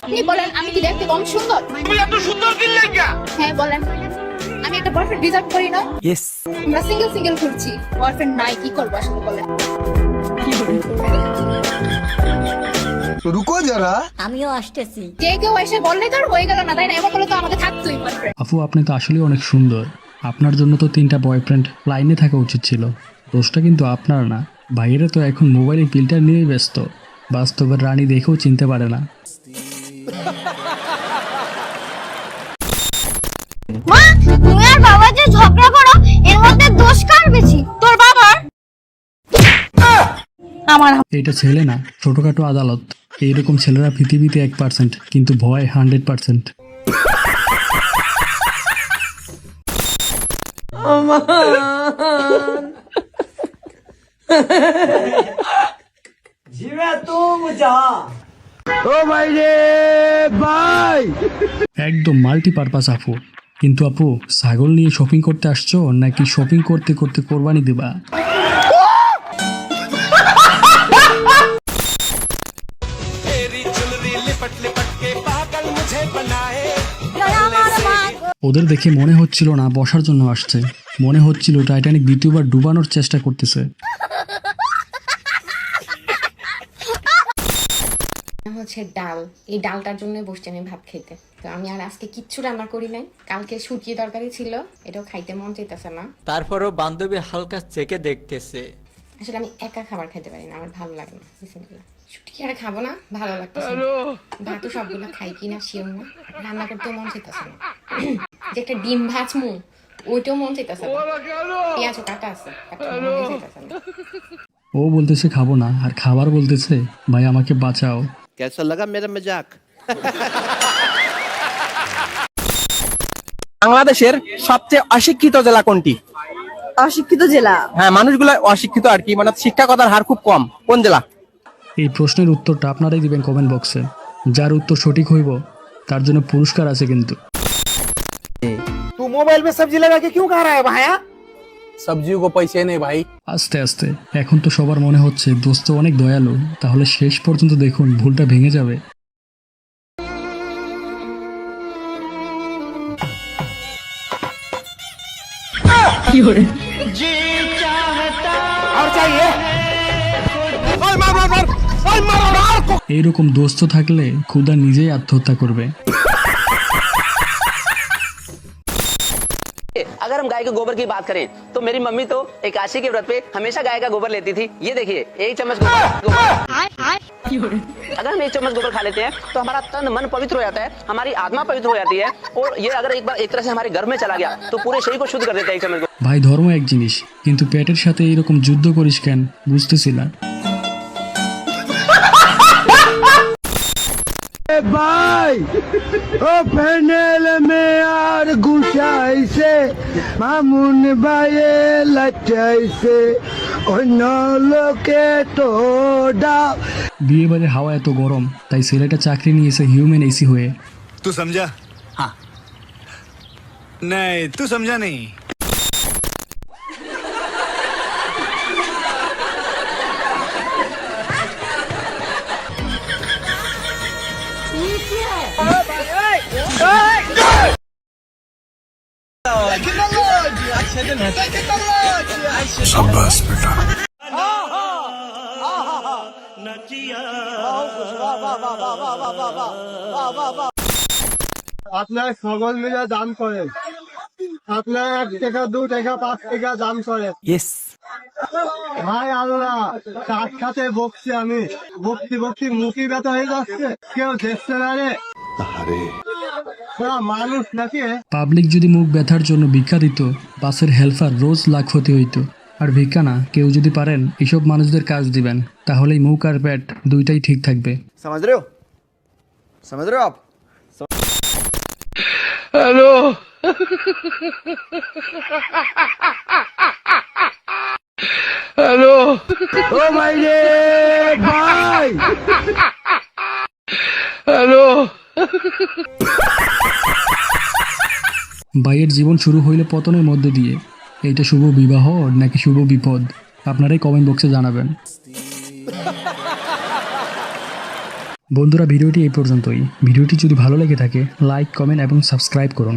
আপনি বলেন আমি কি দেখতে কম সুন্দর? তুমি এত সুন্দর কি লাগা? হ্যাঁ বলেন, আমি একটা বয়ফ্রেন্ড ডিজার্ভ করি না? ইয়েস। আমরা সিঙ্গেল ঘুরছি, বয়ফ্রেন্ড নাই, কি করবো আসলে বলেন? রুকো যারা, আমিও আসতেছি। যে কেউ এসে বললে তো আর হয়ে গেল না, তাই না? এবার বলে তো আমাদের থাকতোই বয়ফ্রেন্ড। আপু আপনি তো আসলে অনেক সুন্দর, আপনার জন্য তো 3টা বয়ফ্রেন্ড লাইনে থাকা উচিত ছিল। দোষটা কিন্তু আপনার না, ভাইয়েরা তো এখন মোবাইলে ফিল্টার নিয়েই ব্যস্ত, বাস্তবের রানী দেখেও চিনতে পারে না। মা, তুমি আর বাবা যে ঝগড়া করো, এর মধ্যে দোষ কার বেশি? তোর বাবার? আমার। এটা ছেলে না, ছোটখাটো আদালত। এইরকম ছেলেরা পৃথিবীতে 1%, কিন্তু ভয় 100%। ও ভাই রে ভাই, একদম মাল্টিপারপাস আপু। কিন্তু আপু, ছাগল নিয়ে শপিং করতে আসছো নাকি শপিং করতে করতে কোরবানি দিবা? ওদের দেখে মনে হচ্ছিল না বসার জন্য আসছে, মনে হচ্ছিল টাইটানিক দ্বিতীয়বার ডুবানোর চেষ্টা করতেছে। হচ্ছে ডাল, এই ডালটার জন্য বসছি আমি ভাত খেতে। তো আমি আর আজকে কিচ্ছু রান্না করি নাই, কালকে শুটকি তরকারি ছিল, এটাও খাইতে মন চাইতেছে না। তারপরও বান্ধবী হালকা চেকে দেখতেছে। আসলে আমি একা খাবার খেতে পারি না, আমার ভালো লাগে না। শুটকি আর খাবো না, ভালো লাগতেছে না। ভাতও সবগুলো খাই কিনা শিওর না, রান্না করতেও মন চাইতেছে না। যে একটা ডিম ভাজমু, ওইটাও মন চাইতেছে না। পেঁয়াজও কাটা আছে, মন চাইতেছে না। ও বলতেছে খাবো না, আর খাবার বলতেছে ভাই আমাকে বাঁচাও। कैसा लगा मेरा मजाक? বাংলাদেশের সবচেয়ে অশিক্ষিত জেলা কোনটি? অশিক্ষিত জেলা? হ্যাঁ, মানুষগুলো অশিক্ষিত আর কি, মানে শিক্ষাগতার হার খুব কম। কোন জেলা? এই প্রশ্নের উত্তরটা আপনারাই দিবেন কমেন্ট বক্সে। যার উত্তর সঠিক হইব তার জন্য পুরস্কার আছে কিন্তু। तू मोबाइल में सब्जी लगा के क्यों खा रहा है भाया? সবজিও কো পয়সা নেই ভাই। আস্তে আস্তে এখন তো সবার মনে হচ্ছে দোস্ত অনেক দয়ালু, তাহলে শেষ পর্যন্ত দেখুন ভুলটা ভেঙে যাবে। और चाहिए? ओए मार मार मार, ओए मार मार को। এইরকম দোস্ত থাকলে খুদা নিজেই আত্মহত্যা করবে। अगर हम गाय के गोबर की बात करें तो मेरी मम्मी तो एकादशी के व्रत पे हमेशा गाय का गोबर लेती थी। ये देखिए, एक चम्मच गोबर। अगर हम 1 चम्मच गोबर खा लेते हैं तो हमारा तन मन पवित्र हो जाता है, हमारी आत्मा पवित्र हो जाती है, और ये अगर एक बार एक तरह से हमारे घर में चला गया तो पूरे शरीर को शुद्ध कर देता है 1 चम्मच। ভাই ধর্ম এক জিনিস, কিন্তু পেটের সাথে এইরকম যুদ্ধ করিস কেন বুঝতেছি না। ভাই ও প্যানেল মে আর গুছাইছে, মামুন ভাইয়ে লাচাইছে, অন্য লোকে তো ডাব। বিয়ে বাড়ির হাওয়া এত গরম, তাই ছেলেটা চাকরি নিয়েছে হিউম্যান এসি হয়ে। तू समझा? हाँ। नहीं, तू समझा नहीं। আপনার সকল মিলে দাম করেন, আপনার 1 টাকা 2 টাকা 5 টাকা দাম করেন। ইয়েস। ভাই আল্লাহ, তার সাথে বকছি আমি, বকছি মুখি ব্যথা হয়ে যাচ্ছে, কেউ দেখছে না রে। মানুষ নাকি? পাবলিক যদি মুখ ব্যথার জন্য ভিক্ষা দিত, বাসের হেল্পার রোজ লাখ হতে হইতো। আর ভিক্ষা না, কেউ যদি পারেন এসব মানুষদের কাজ দিবেন, তাহলেই মুখ আর পেট দুইটাই ঠিক থাকবে। समझ रहे हो? समझ रहे हो आप? হ্যালো, হ্যালো, ও ভাই রে ভাই, হ্যালো। ভাইয়ের জীবন শুরু হইলে পতনের মধ্য দিয়ে। এইটা শুভ বিবাহ নাকি শুভ বিপদ, আপনারাই কমেন্ট বক্সে জানাবেন। বন্ধুরা ভিডিওটি এই পর্যন্তই। ভিডিওটি যদি ভালো লেগে থাকে লাইক, কমেন্ট এবং সাবস্ক্রাইব করুন।